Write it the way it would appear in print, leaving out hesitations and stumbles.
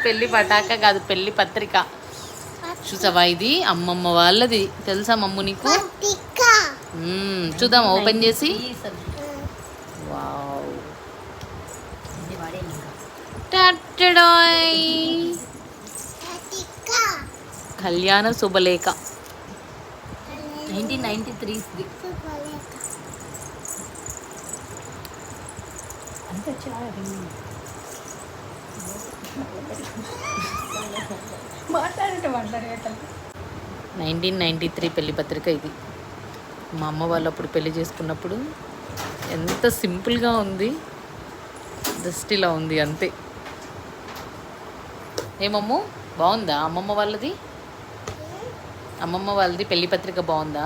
పెళ్లి పటాక కాదు, పెళ్లి పత్రిక. చూసావా, ఇది అమ్మమ్మ వాళ్ళది. తెలుసా మమ్ము నీకు? చూద్దాం ఓపెన్ చేసి. వావ్, కళ్యాణ శుభలేఖ 1993. అంత 1993 పెళ్లి పత్రిక ఇది. మా అమ్మ వాళ్ళు అప్పుడు పెళ్లి చేసుకున్నప్పుడు ఎంత సింపుల్గా ఉంది, జస్ట్ ఇలా ఉంది అంతే. ఏమమ్మో, బాగుందా అమ్మమ్మ వాళ్ళది? అమ్మమ్మ వాళ్ళది పెళ్లి పత్రిక బాగుందా?